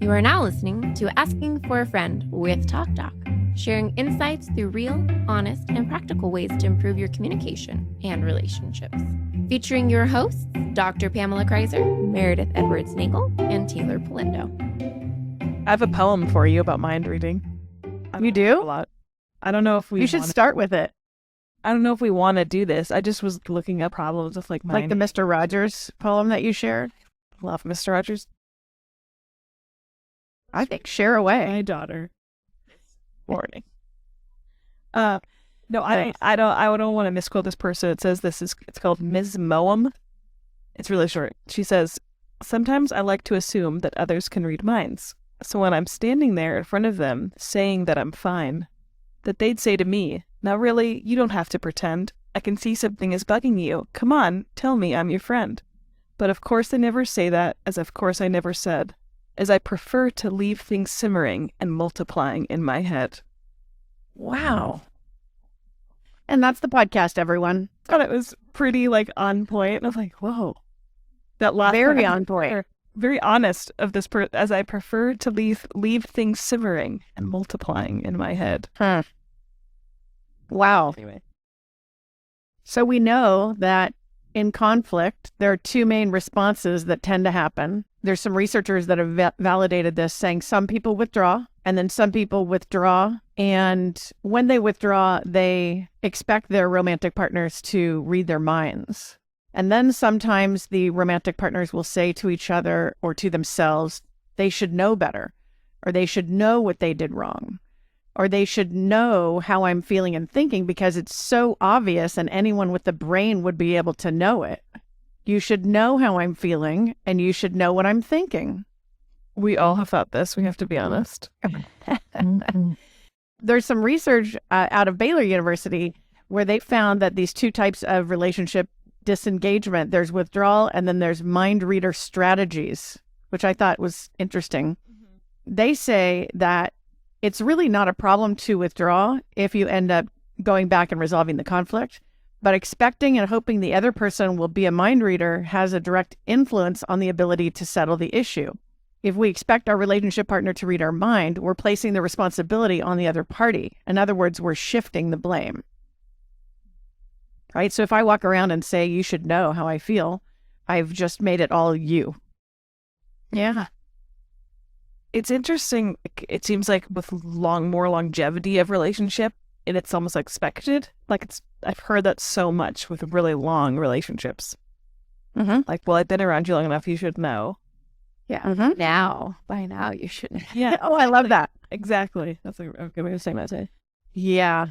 You are now listening to Asking for a Friend with TalkDoc, sharing insights through real, honest, and practical ways to improve your communication and relationships. Featuring your hosts, Dr. Pamela Kreiser, Meredith Edwards-Nagel, and Taylor Polindo. I have a poem for you about mind reading. You do? A lot. I don't know if we You should start with it. I don't know if we want to do this. I just was looking up problems with mind. Like the Mr. Rogers poem that you shared? Love Mr. Rogers. I think share away. My daughter. Morning. No, I don't want to misquote this person. It says it's called Ms. Moem. It's really short. She says, "Sometimes I like to assume that others can read minds. So when I'm standing there in front of them saying that I'm fine, that they'd say to me, 'Now really, you don't have to pretend. I can see something is bugging you. Come on, tell me I'm your friend.' But of course they never say that, as of course I never said, as I prefer to leave things simmering and multiplying in my head." Wow. And that's the podcast, everyone. I thought it was pretty on point. I was like, whoa. That last Very part, on point. very honest of this as I prefer to leave things simmering and multiplying in my head. Huh. Wow. Anyway. So we know that in conflict, there are two main responses that tend to happen. There's some researchers that have validated this, saying some people withdraw, and then some people withdraw. And when they withdraw, they expect their romantic partners to read their minds. And then sometimes the romantic partners will say to each other or to themselves, they should know better, or they should know what they did wrong, or they should know how I'm feeling and thinking because it's so obvious and anyone with the brain would be able to know it. You should know how I'm feeling and you should know what I'm thinking. We all have thought this. We have to be honest. There's some research out of Baylor University where they found that these two types of relationship disengagement, there's withdrawal and then there's mind reader strategies, which I thought was interesting. Mm-hmm. They say that it's really not a problem to withdraw if you end up going back and resolving the conflict, but expecting and hoping the other person will be a mind reader has a direct influence on the ability to settle the issue. If we expect our relationship partner to read our mind, we're placing the responsibility on the other party. In other words, we're shifting the blame. Right? So if I walk around and say, you should know how I feel, I've just made it all you. Yeah. It's interesting. It seems like with more longevity of relationship, and it's almost expected. I've heard that so much with really long relationships. Mm-hmm. Well, I've been around you long enough, you should know. Yeah. Mm-hmm. By now, you should. Yeah. Oh, I love that. Exactly. That's a good way of saying that. Yeah.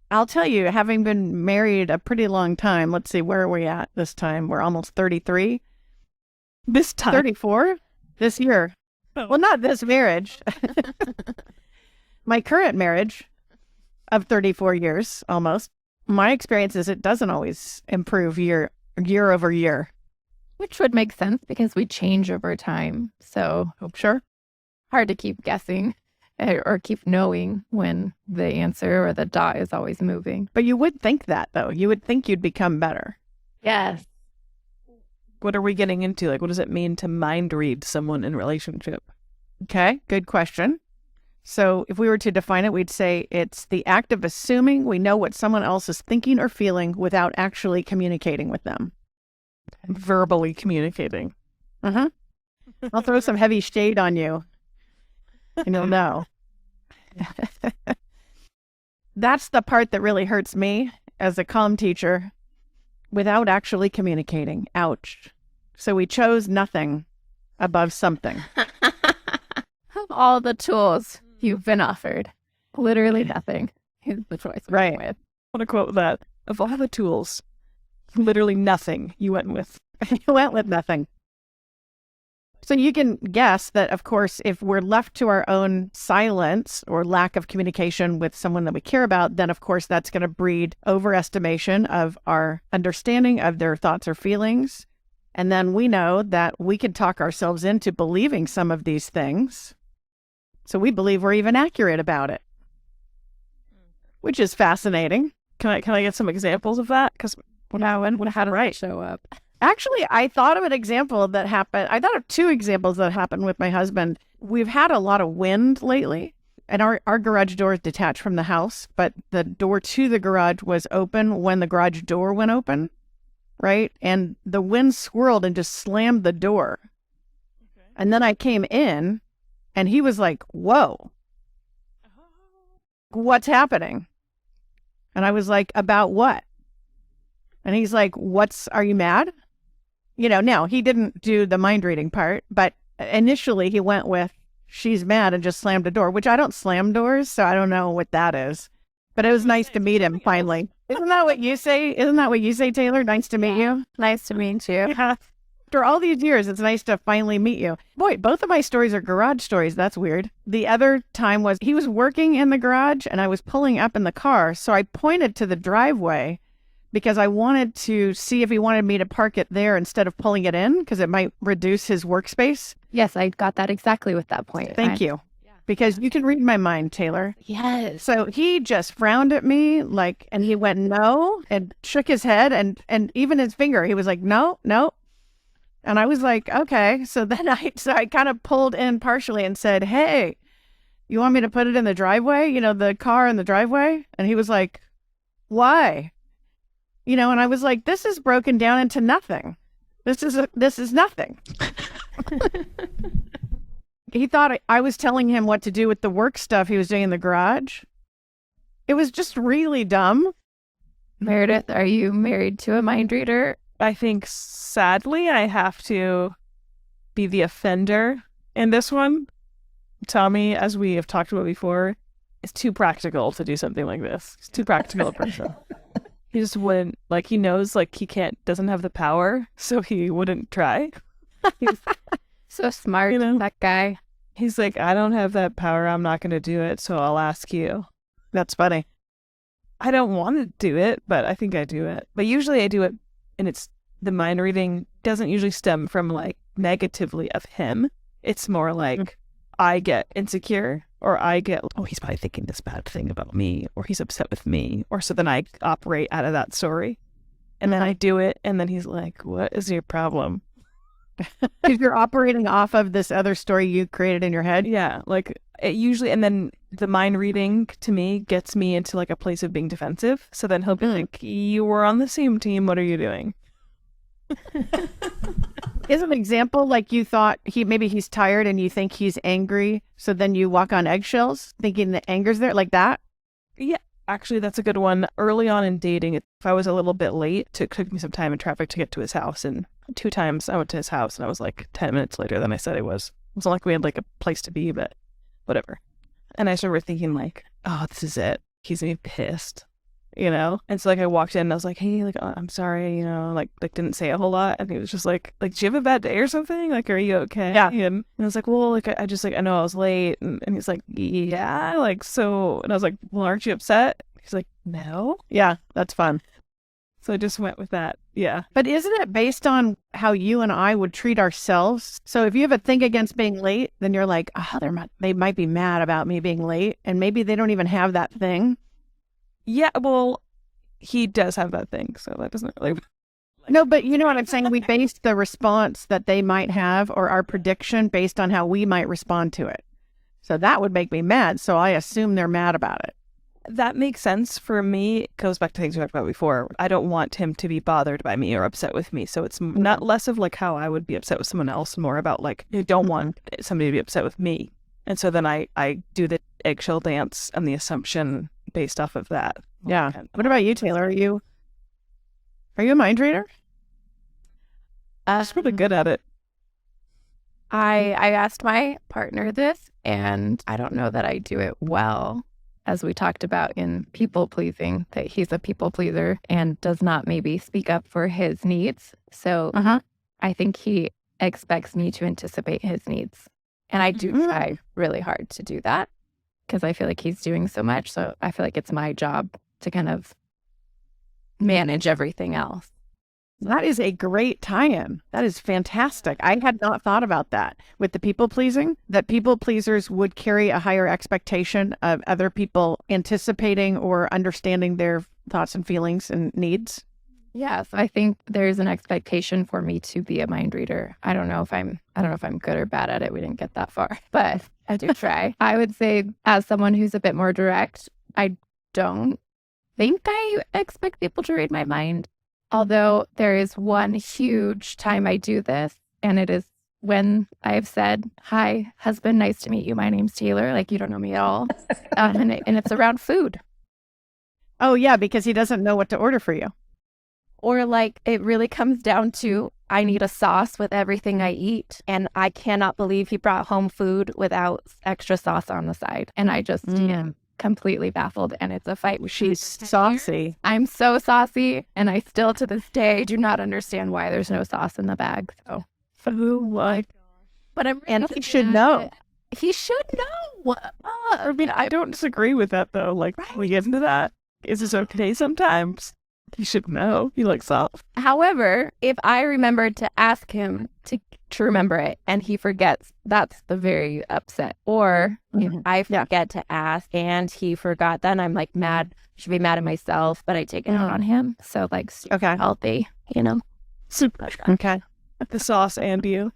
I'll tell you, having been married a pretty long time, let's see, where are we at this time? We're almost 33. This time? 34? This year. Oh. Well, not this marriage. My current marriage of 34 years, almost. My experience is it doesn't always improve year over year. Which would make sense because we change over time. So Sure. hard to keep guessing or keep knowing when the answer or the dot is always moving. But you would think that, though. You would think you'd become better. Yes. What are we getting into? What does it mean to mind read someone in a relationship? Okay, good question. So if we were to define it, we'd say it's the act of assuming we know what someone else is thinking or feeling without actually communicating with them. Verbally communicating. Mm-hmm. I'll throw some heavy shade on you, and you'll know. That's the part that really hurts me as a comm teacher, without actually communicating. Ouch. So we chose nothing above something. Of all the tools you've been offered, literally nothing is the choice we Right. went with. I want to quote that. Of all the tools, literally nothing you went with. You went with nothing. So you can guess that, of course, if we're left to our own silence or lack of communication with someone that we care about, then, of course, that's going to breed overestimation of our understanding of their thoughts or feelings. And then we know that we can talk ourselves into believing some of these things. So we believe we're even accurate about it, which is fascinating. Can I get some examples of that? Because How does it show up? Actually, I thought of an example that happened. I thought of two examples that happened with my husband. We've had a lot of wind lately, and our garage door is detached from the house, but the door to the garage was open when the garage door went open, right? And the wind swirled and just slammed the door. Okay. And then I came in, and he was like, whoa, what's happening? And I was like, about what? And he's like, are you mad? Now he didn't do the mind reading part, but initially he went with, she's mad, and just slammed a door, which I don't slam doors, so I don't know what that is. But it was nice to meet him finally. Isn't that what you say? Teighlor? Nice to meet you. Nice to meet you. Yeah. After all these years, it's nice to finally meet you. Boy, both of my stories are garage stories. That's weird. The other time was he was working in the garage and I was pulling up in the car. So I pointed to the driveway because I wanted to see if he wanted me to park it there instead of pulling it in, because it might reduce his workspace. Yes, I got that exactly with that point. Thank you. Because you can read my mind, Teighlor. Yes. So he just frowned at me and he went, no, and shook his head and even his finger. He was like, no. And I was like, okay. So then I kind of pulled in partially and said, hey, you want me to put it in the driveway? The car in the driveway? And he was like, why? And I was like, this is broken down into nothing. This is nothing. He thought I was telling him what to do with the work stuff he was doing in the garage. It was just really dumb. Meredith, are you married to a mind reader? I think, sadly, I have to be the offender in this one. Tommy, as we have talked about before, is too practical to do something like this. He's too practical a person. He just wouldn't, he knows, he doesn't have the power, so he wouldn't try. He's so smart, that guy. He's like, I don't have that power, I'm not going to do it, so I'll ask you. That's funny. I don't want to do it, but I think I do it. But usually I do it, and it's, the mind reading doesn't usually stem from, negatively of him. It's more I get insecure, or I get, oh, he's probably thinking this bad thing about me, or he's upset with me, or so then I operate out of that story. And then I do it, and then he's like, what is your problem? Because you're operating off of this other story you created in your head? Yeah, it usually, and then the mind reading to me gets me into a place of being defensive. So then he'll be like, you were on the same team, what are you doing? Is an example you thought he's tired and you think he's angry, so then you walk on eggshells thinking the anger's there, like that? Yeah, actually that's a good one. Early on in dating, if I was a little bit late, it took me some time in traffic to get to his house, and 2 times I went to his house and I was 10 minutes later than I said I was. It wasn't like we had a place to be, but whatever. And I started thinking oh, this is it. He's gonna be pissed. And so I walked in and I was like, hey, I'm sorry, didn't say a whole lot. And he was just like, do you have a bad day or something? Are you okay? Yeah. And I was like, well, I know I was late. And he's like, yeah, so, and I was like, well, aren't you upset? He's like, no. Yeah, that's fun. So I just went with that. Yeah. But isn't it based on how you and I would treat ourselves? So if you have a thing against being late, then you're like, oh, they might be mad about me being late. And maybe they don't even have that thing. Yeah, well, he does have that thing, so that doesn't really... No, but you know what I'm saying? We base the response that they might have, or our prediction, based on how we might respond to it. So that would make me mad, so I assume they're mad about it. That makes sense. For me, it goes back to things we talked about before. I don't want him to be bothered by me or upset with me, so it's not less of how I would be upset with someone else, more about I don't want somebody to be upset with me. And so then I do the eggshell dance and the assumption based off of that. Yeah. What about you, Teighlor? Are you a mind reader? I'm pretty good at it. I asked my partner this, and I don't know that I do it well, as we talked about in people pleasing, that he's a people pleaser and does not maybe speak up for his needs. So I think he expects me to anticipate his needs. And I do try really hard to do that, because I feel like he's doing so much. So I feel like it's my job to kind of manage everything else. That is a great tie-in. That is fantastic. I had not thought about that with the people pleasing, that people pleasers would carry a higher expectation of other people anticipating or understanding their thoughts and feelings and needs. Yeah, so I think there's an expectation for me to be a mind reader. I don't know if I'm good or bad at it. We didn't get that far, but I do try. I would say as someone who's a bit more direct, I don't think I expect people to read my mind. Although there is one huge time I do this, and it is when I've said, "Hi, husband, nice to meet you. My name's Teighlor." Like, you don't know me at all. And it's around food. Oh, yeah, because he doesn't know what to order for you. Or like it really comes down to I need a sauce with everything I eat. And I cannot believe he brought home food without extra sauce on the side. And I just am completely baffled. And it's a fight. She's saucy. I'm so saucy. And I still to this day do not understand why there's no sauce in the bag. So What? but I'm And he should know. He should know. I mean, I don't disagree with that, though. Like, we get into that. Is this okay sometimes? He should know. He likes soft. However, if I remembered to ask him to remember it and he forgets, that's the very upset. Or if I forget to ask and he forgot, then I'm like mad. Should be mad at myself, but I take it out on him. So like, super healthy, you know? Super. Okay. The sauce and you.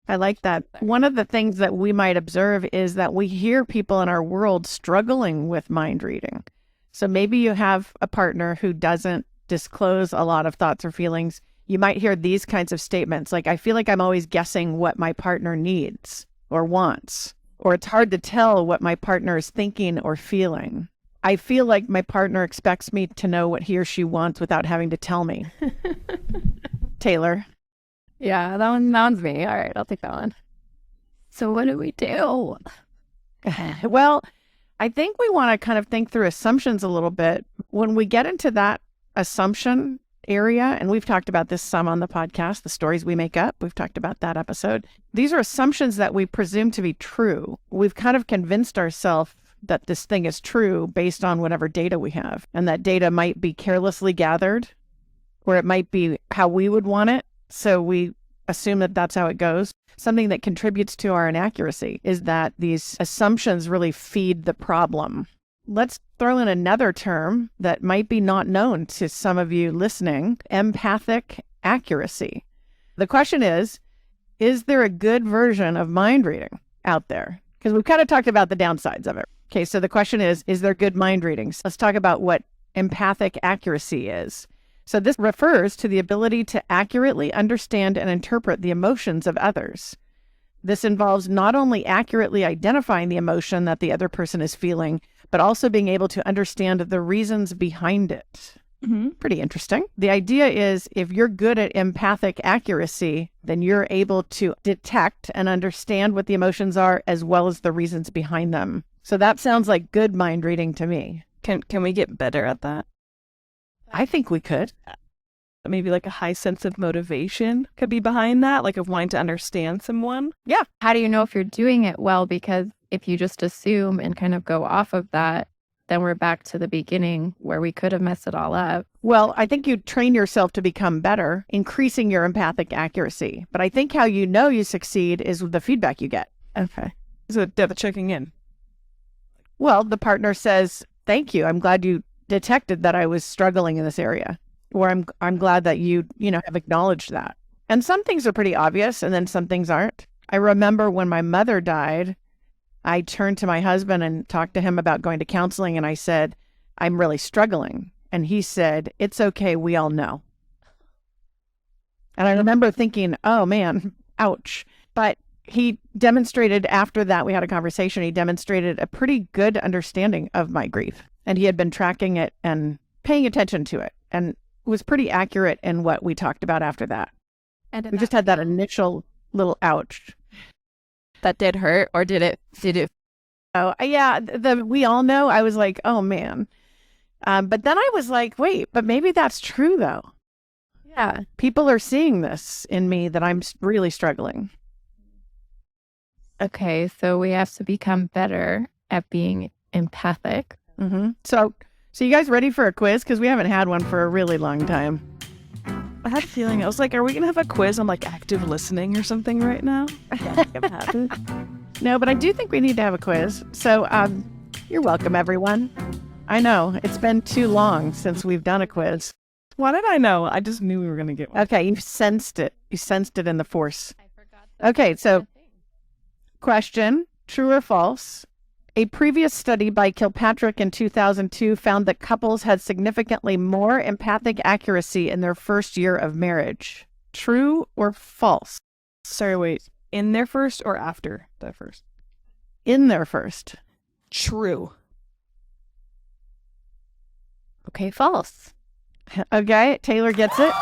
I like that. One of the things that we might observe is that we hear people in our world struggling with mind reading. So maybe you have a partner who doesn't disclose a lot of thoughts or feelings. You might hear these kinds of statements like, I feel like I'm always guessing what my partner needs or wants, or it's hard to tell what my partner is thinking or feeling. I feel like my partner expects me to know what he or she wants without having to tell me. Teighlor. Yeah, that one's me. All right, I'll take that one. So what do we do? Well, I think we want to kind of think through assumptions a little bit. When we get into that assumption area, and we've talked about this some on the podcast, the stories we make up, we've talked about that episode. These are assumptions that we presume to be true. We've kind of convinced ourselves that this thing is true based on whatever data we have. And that data might be carelessly gathered, or it might be how we would want it. So we assume that that's how it goes. Something that contributes to our inaccuracy is that these assumptions really feed the problem. Let's throw in another term that might be not known to some of you listening, empathic accuracy. The question is there a good version of mind reading out there? Because we've kind of talked about the downsides of it. Okay, so the question is there good mind readings? Let's talk about what empathic accuracy is. So this refers to the ability to accurately understand and interpret the emotions of others. This involves not only accurately identifying the emotion that the other person is feeling, but also being able to understand the reasons behind it. Pretty interesting. The idea is if you're good at empathic accuracy, then you're able to detect and understand what the emotions are as well as the reasons behind them. So that sounds like good mind reading to me. Can we get better at that? I think we could. Maybe like a high sense of motivation could be behind that, like of wanting to understand someone. Yeah. How do you know if you're doing it well? Because if you just assume and kind of go off of that, then we're back to the beginning where we could have messed it all up. Well, I think you train yourself to become better, increasing your empathic accuracy. But I think how you know you succeed is with the feedback you get. Okay. So the checking in. Well, the partner says, thank you. I'm glad you detected that I was struggling in this area. Or I'm glad that you have acknowledged that. And some things are pretty obvious and then some things aren't. I remember when my mother died, I turned to my husband and talked to him about going to counseling, and I said, I'm really struggling. And he said, it's okay, we all know. And I remember thinking, oh man, ouch. But he demonstrated after that, we had a conversation, he demonstrated a pretty good understanding of my grief. And he had been tracking it and paying attention to it. And was pretty accurate in what we talked about after that. And we just had that initial little ouch. That did hurt, or did it? Oh, yeah. We all know. I was like, oh man. But then I was like, wait, but maybe that's true though. Yeah. People are seeing this in me that I'm really struggling. Okay. So we have to become better at being empathic. So you guys ready for a quiz? Because we haven't had one for a really long time. I had a feeling, I was like, are we going to have a quiz on like active listening or something right now? No, but I do think we need to have a quiz. So you're welcome, everyone. I know, it's been too long since we've done a quiz. Why did I know? I just knew we were going to get one. Okay, you sensed it. You sensed it in the force. Okay, so question, true or false? A previous study by Kilpatrick in 2002 found that couples had significantly more empathic accuracy in their first year of marriage. True or false? Sorry, wait. In their first or after their first? In their first. True. Okay, false. Okay, Teighlor gets it.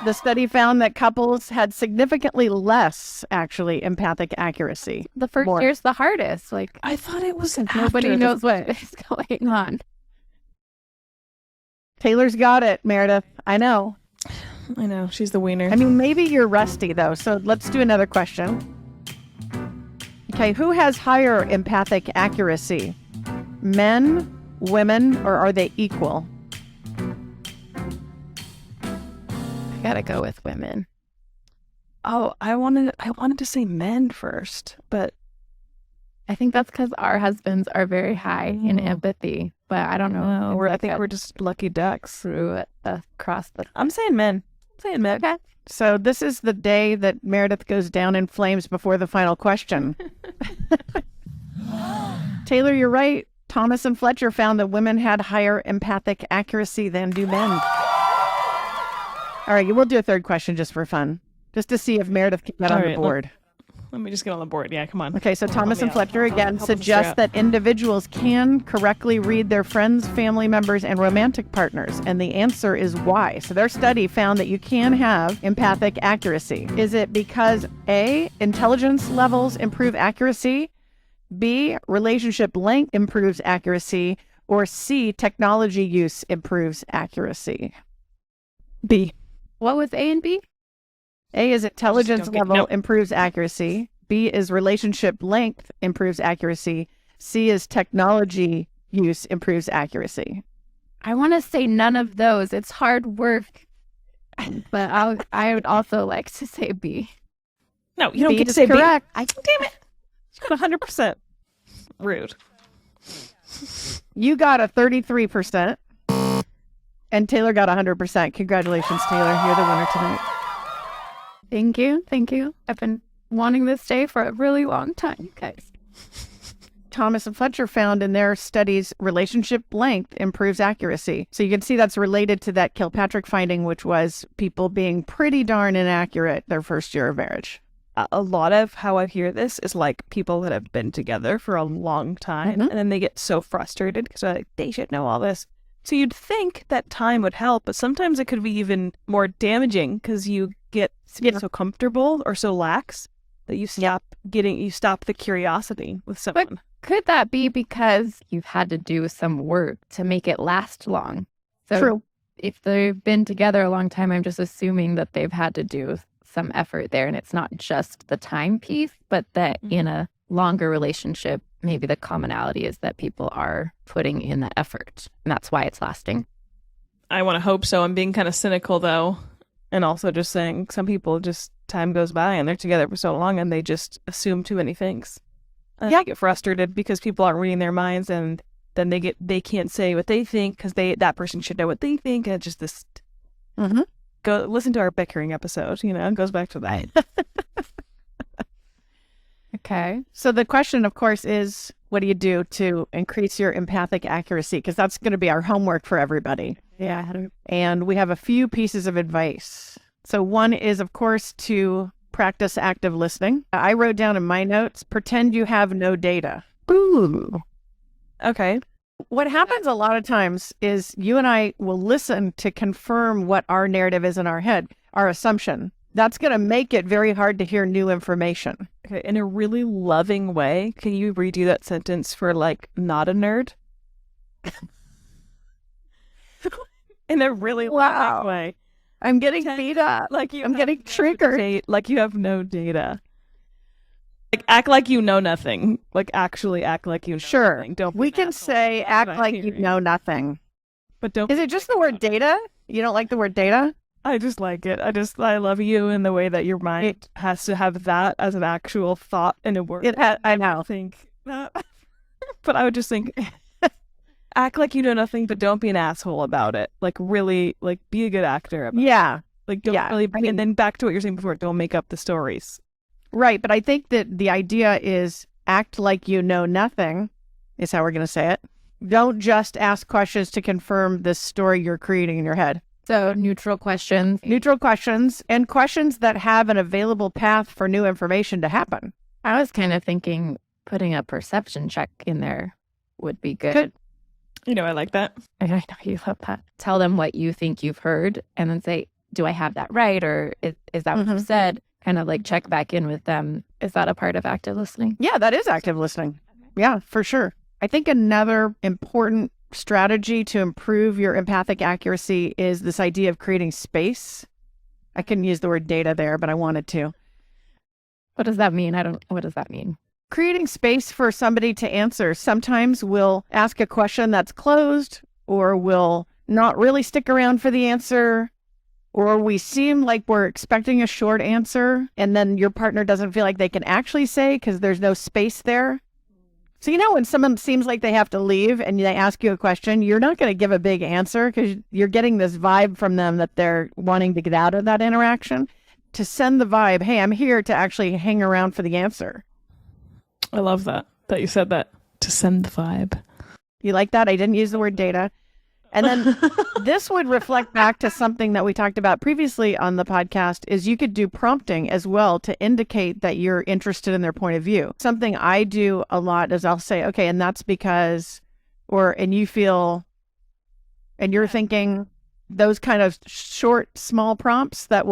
The study found that couples had significantly less, actually, empathic accuracy. The first More. year's the hardest. Like, I thought it was nobody knows what is going on. Taylor's got it, Meredith. I know. I know. She's the wiener. I mean, maybe you're rusty, though. So let's do another question. Okay, who has higher empathic accuracy? Men, women, or are they equal? I gotta go with women. Oh, I wanted to say men first, but I think that's because our husbands are very high in empathy, but I don't know. I think we're just lucky ducks. Through it across the. I'm saying men. Okay. So this is the day that Meredith goes down in flames before the final question. Teighlor, you're right. Thomas and Fletcher found that women had higher empathic accuracy than do men. All right, we'll do a third question just for fun, just to see if Meredith can get on the board. Let me just get on the board. Yeah, come on. Okay, so Thomas and Fletcher again Help us suggest out. that individuals can correctly read their friends, family members, and romantic partners. And the answer is why. So their study found that you can have empathic accuracy. Is it because A, intelligence levels improve accuracy, B, relationship length improves accuracy, or C, technology use improves accuracy? B. What was A and B? A is intelligence don't get- level nope. improves accuracy. B is relationship length improves accuracy. C is technology use improves accuracy. I want to say none of those. It's hard work, but I would also like to say B. No, you don't B get to is say correct. B. Damn it. You got 100%. Rude. You got a 33%, and Teighlor got 100%. Congratulations, Teighlor. You're the winner tonight. Thank you. Thank you. I've been wanting this day for a really long time, you guys. Thomas and Fletcher found in their studies relationship length improves accuracy. So you can see that's related to that Kilpatrick finding, which was people being pretty darn inaccurate their first year of marriage. A lot of how I hear this is like people that have been together for a long time and then they get so frustrated because they're like, they should know all this. So you'd think that time would help, but sometimes it could be even more damaging because you get so comfortable or so lax that you stop the curiosity with someone. Could that be because you've had to do some work to make it last long? So True. If they've been together a long time, I'm just assuming that they've had to do some effort there. And it's not just the time piece, but that in a longer relationship, maybe the commonality is that people are putting in the effort. And that's why it's lasting. I want to hope so. I'm being kind of cynical though. And also just saying some people just time goes by and they're together for so long and they just assume too many things. And I get frustrated because people aren't reading their minds and then they can't say what they think because that person should know what they think. And it's just this. Go listen to our bickering episode. It goes back to that. Okay. So the question, of course, is what do you do to increase your empathic accuracy? Because that's going to be our homework for everybody. Yeah. And we have a few pieces of advice. So one is, of course, to practice active listening. I wrote down in my notes, pretend you have no data. Ooh. Okay. What happens a lot of times is you and I will listen to confirm what our narrative is in our head, our assumption. That's going to make it very hard to hear new information. Okay. In a really loving way, can you redo that sentence for not a nerd? In a really loving way. I'm getting beat up. I'm getting triggered. Like you have no data. Act like you know nothing. Actually act like you know nothing. Don't we can say act like you know nothing. But don't. Is it just the word data? You don't like the word data? I just like it. I love you in the way that your mind has to have that as an actual thought in a word. I know. Think that. But I would just think act like you know nothing, but don't be an asshole about it. Like really, like be a good actor about Yeah. it. Like don't really, and then back to what you're saying before, don't make up the stories. Right. But I think that the idea is act like you know nothing is how we're going to say it. Don't just ask questions to confirm the story you're creating in your head. So neutral questions. Neutral questions and questions that have an available path for new information to happen. I was kind of thinking putting a perception check in there would be good. You know, I like that. I know you love that. Tell them what you think you've heard and then say, do I have that right? Or is that what you said? Kind of like check back in with them. Is that a part of active listening? Yeah, that is active listening. Yeah, for sure. I think another important strategy to improve your empathic accuracy is this idea of creating space. I couldn't use the word data there, but I wanted to. What does that mean? What does that mean? Creating space for somebody to answer. Sometimes we'll ask a question that's closed, or we'll not really stick around for the answer, or we seem like we're expecting a short answer, and then your partner doesn't feel like they can actually say because there's no space there. So, you know, when someone seems like they have to leave and they ask you a question, you're not going to give a big answer because you're getting this vibe from them that they're wanting to get out of that interaction. To send the vibe, hey, I'm here to actually hang around for the answer. I love that you said that. To send the vibe. You like that? I didn't use the word data. And then this would reflect back to something that we talked about previously on the podcast is you could do prompting as well to indicate that you're interested in their point of view. Something I do a lot is I'll say, okay, and that's because, and you feel, and you're thinking those kind of short, small prompts that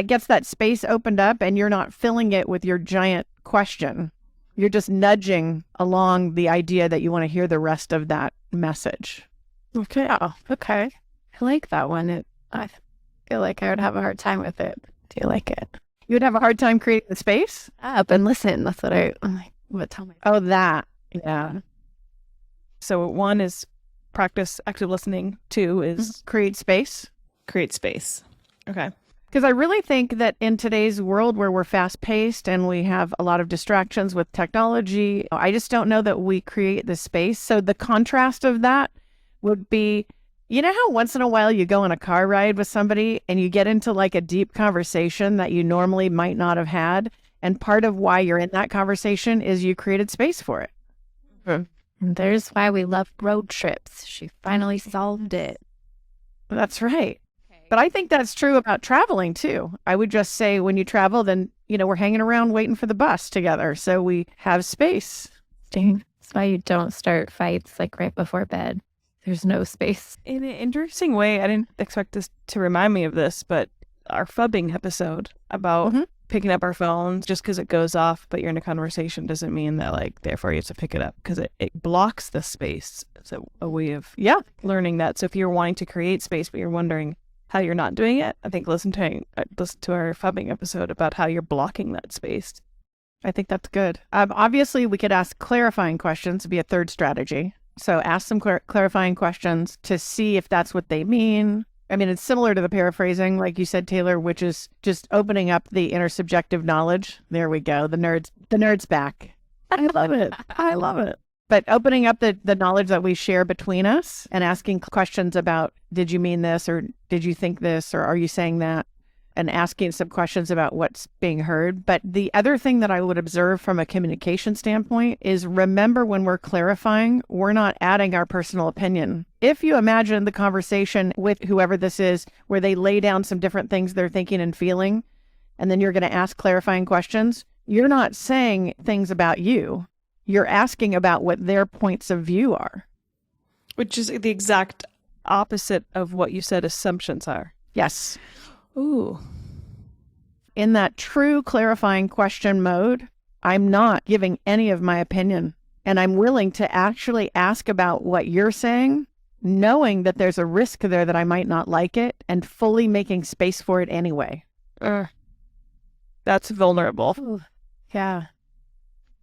gets that space opened up and you're not filling it with your giant question. You're just nudging along the idea that you want to hear the rest of that message. Okay. Oh, okay. I like that one. I feel like I would have a hard time with it. Do you like it? You would have a hard time creating the space? Up and listen. That's what I'm like, what tell me. Oh, that. Yeah. So one is practice active listening. Two is create space. Create space. Okay. Because I really think that in today's world where we're fast paced and we have a lot of distractions with technology, I just don't know that we create the space. So the contrast of that would be, you know how once in a while you go on a car ride with somebody and you get into like a deep conversation that you normally might not have had. And part of why you're in that conversation is you created space for it. And there's why we love road trips. She finally solved it. That's right. But I think that's true about traveling too. I would just say when you travel, then, you know, we're hanging around waiting for the bus together. So we have space. Dang. That's why you don't start fights like right before bed. There's no space. In an interesting way, I didn't expect this to remind me of this, but our phubbing episode about picking up our phones just because it goes off, but you're in a conversation doesn't mean that like, therefore you have to pick it up because it blocks the space. It's a way of learning that. So if you're wanting to create space, but you're wondering how you're not doing it, I think listen to our phubbing episode about how you're blocking that space. I think that's good. Obviously, we could ask clarifying questions to be a third strategy. So ask some clarifying questions to see if that's what they mean. I mean, it's similar to the paraphrasing, like you said, Teighlor, which is just opening up the intersubjective knowledge. There we go. The nerd's back. I love it. I love it. But opening up the knowledge that we share between us and asking questions about, did you mean this, or did you think this, or are you saying that? And asking some questions about what's being heard. But the other thing that I would observe from a communication standpoint is remember when we're clarifying, we're not adding our personal opinion. If you imagine the conversation with whoever this is, where they lay down some different things they're thinking and feeling, and then you're going to ask clarifying questions, you're not saying things about you. You're asking about what their points of view are. Which is the exact opposite of what you said assumptions are. Yes. Ooh. In that true clarifying question mode, I'm not giving any of my opinion. And I'm willing to actually ask about what you're saying, knowing that there's a risk there that I might not like it, and fully making space for it anyway. That's vulnerable. Ooh. Yeah.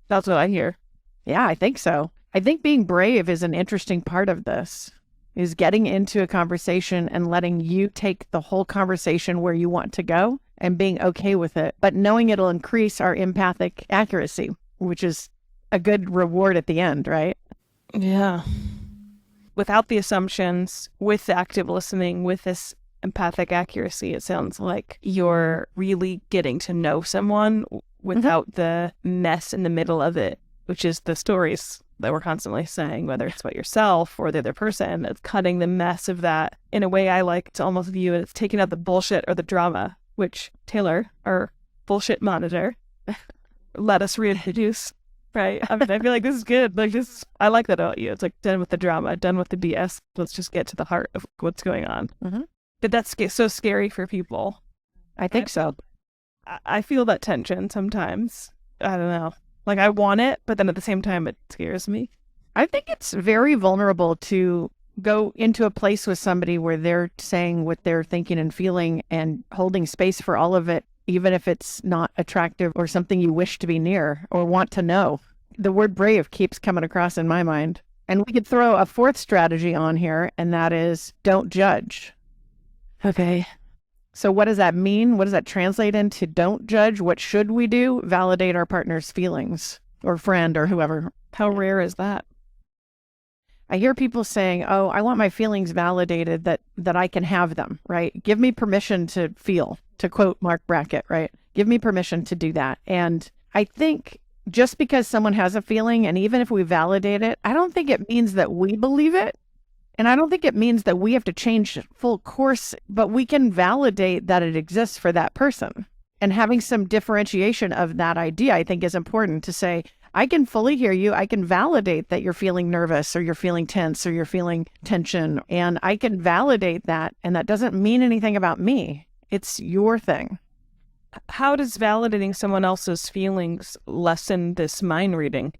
That's what I hear. Yeah, I think so. I think being brave is an interesting part of this, is getting into a conversation and letting you take the whole conversation where you want to go and being okay with it, but knowing it'll increase our empathic accuracy, which is a good reward at the end, right? Yeah. without the assumptions, with the active listening, with this empathic accuracy, it sounds like you're really getting to know someone without the mess in the middle of it, which is the stories that we're constantly saying, whether it's about yourself or the other person. It's cutting the mess of that. In a way, I like to almost view it as taking out the bullshit or the drama, which Teighlor, our bullshit monitor, let us reintroduce. Right. I mean, I feel like this is good. Like this, I like that about you. It's like done with the drama, done with the BS. Let's just get to the heart of what's going on. But that's so scary for people. I think so. I feel that tension sometimes. I don't know. Like I want it, but then at the same time, it scares me. I think it's very vulnerable to go into a place with somebody where they're saying what they're thinking and feeling and holding space for all of it, even if it's not attractive or something you wish to be near or want to know. The word brave keeps coming across in my mind. And we could throw a fourth strategy on here, and that is don't judge. Okay. So what does that mean? What does that translate into? Don't judge. What should we do? Validate our partner's feelings or friend or whoever. How rare is that? I hear people saying, oh, I want my feelings validated that I can have them, right? Give me permission to feel, to quote Mark Brackett, right? Give me permission to do that. And I think just because someone has a feeling, and even if we validate it, I don't think it means that we believe it. And I don't think it means that we have to change full course, but we can validate that it exists for that person. And having some differentiation of that idea, I think, is important to say, I can fully hear you. I can validate that you're feeling nervous or you're feeling tense or you're feeling tension. And I can validate that. And that doesn't mean anything about me. It's your thing. How does validating someone else's feelings lessen this mind reading?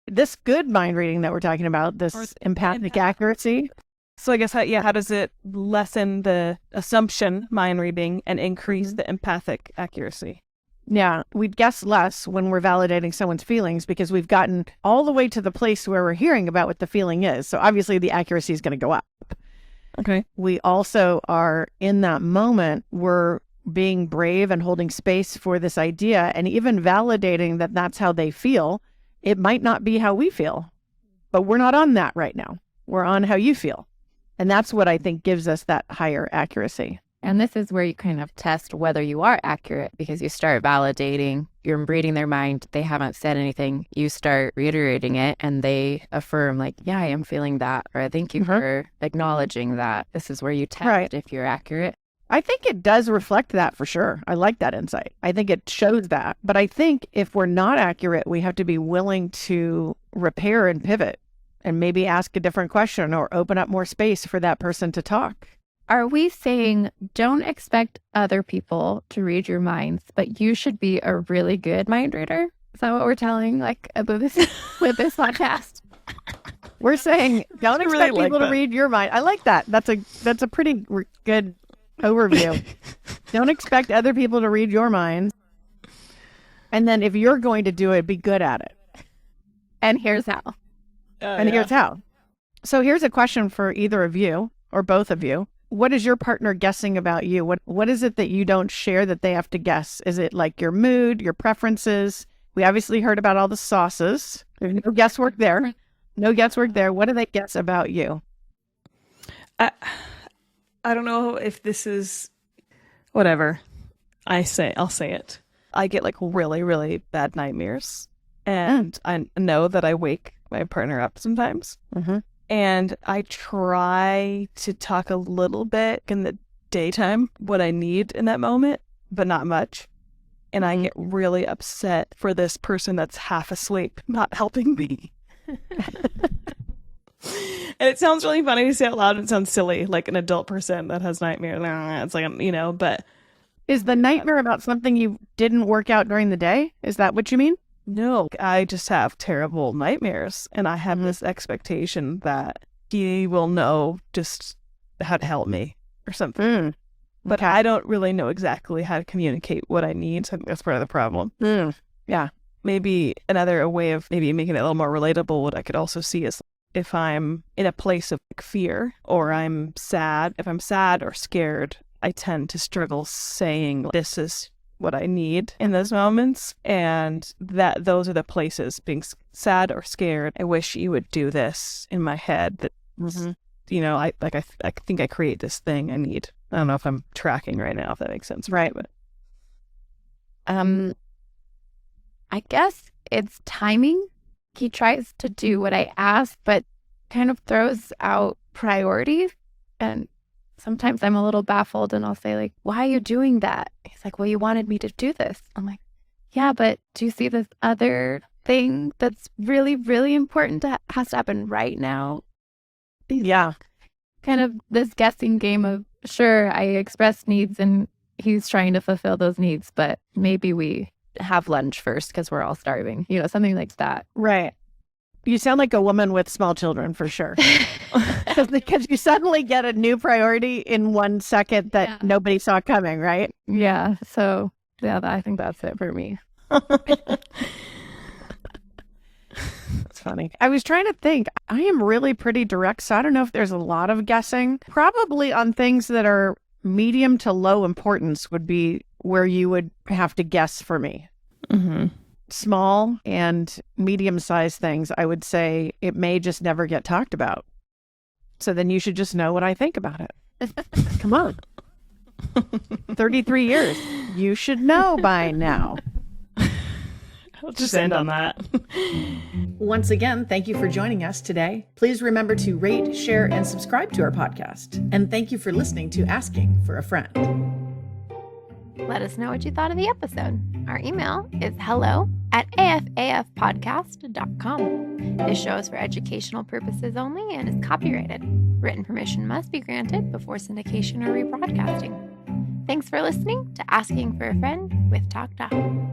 This good mind reading that we're talking about, this empathic accuracy. So I guess, how does it lessen the assumption mind reading and increase the empathic accuracy? Yeah, we'd guess less when we're validating someone's feelings because we've gotten all the way to the place where we're hearing about what the feeling is. So obviously the accuracy is going to go up. Okay. We also are in that moment, we're being brave and holding space for this idea and even validating that that's how they feel. It might not be how we feel, but we're not on that right now. We're on how you feel. And that's what I think gives us that higher accuracy. And this is where you kind of test whether you are accurate because you start validating, you're reading their mind, they haven't said anything, you start reiterating it and they affirm like, yeah, I am feeling that, or thank you for acknowledging that. This is where you test if you're accurate. I think it does reflect that for sure. I like that insight. I think it shows that. But I think if we're not accurate, we have to be willing to repair and pivot and maybe ask a different question or open up more space for that person to talk. Are we saying don't expect other people to read your minds, but you should be a really good mind reader? Is that what we're telling about this with this podcast? We're saying don't expect people to read your mind. I like that. That's a pretty good overview. Don't expect other people to read your mind. And then if you're going to do it, be good at it. And here's how. Here's how. So here's a question for either of you or both of you. What is your partner guessing about you? What is it that you don't share that they have to guess? Is it like your mood, your preferences? We obviously heard about all the sauces. There's no guesswork there. No guesswork there. What do they guess about you? I don't know if this is whatever. I'll say it. I get like really, really bad nightmares. And I know that I wake my partner up sometimes. And I try to talk a little bit in the daytime, what I need in that moment, but not much. And I get really upset for this person that's half asleep, not helping me. And it sounds really funny to say out loud and it sounds silly, like an adult person that has nightmares. It's like, but... Is the nightmare about something you didn't work out during the day? Is that what you mean? No, I just have terrible nightmares. And I have this expectation that he will know just how to help me or something. But I don't really know exactly how to communicate what I need. So I think that's part of the problem. Yeah. Maybe another way of maybe making it a little more relatable, what I could also see is if I'm in a place of fear or I'm sad, if I'm sad or scared, I tend to struggle saying this is what I need in those moments. And those are the places, being sad or scared. I wish you would do this in my head that you know, I think I create this thing I need. I don't know if I'm tracking right now, if that makes sense. Right. But I guess it's timing. He tries to do what I ask, but kind of throws out priorities. And sometimes I'm a little baffled and I'll say, like, why are you doing that? He's like, well, you wanted me to do this. I'm like, yeah, but do you see this other thing that's really, really important that has to happen right now? Yeah. Kind of this guessing game of, sure, I express needs and he's trying to fulfill those needs, but maybe we have lunch first because we're all starving, you know, something like that. Right. You sound like a woman with small children for sure. Because you suddenly get a new priority in 1 second that nobody saw coming, right? Yeah. So, yeah, I think that's it for me. That's funny. I was trying to think. I am really pretty direct, so I don't know if there's a lot of guessing. Probably on things that are medium to low importance would be where you would have to guess for me. Small and medium-sized things, I would say it may just never get talked about. So then you should just know what I think about it. Come on. 33 years. You should know by now. I'll just end on that. Once again, thank you for joining us today. Please remember to rate, share, and subscribe to our podcast. And thank you for listening to Asking for a Friend. Let us know what you thought of the episode. Our email is hello@AFAFPodcast.com. This show is for educational purposes only and is copyrighted. Written permission must be granted before syndication or rebroadcasting. Thanks for listening to Asking for a Friend with TalkDoc.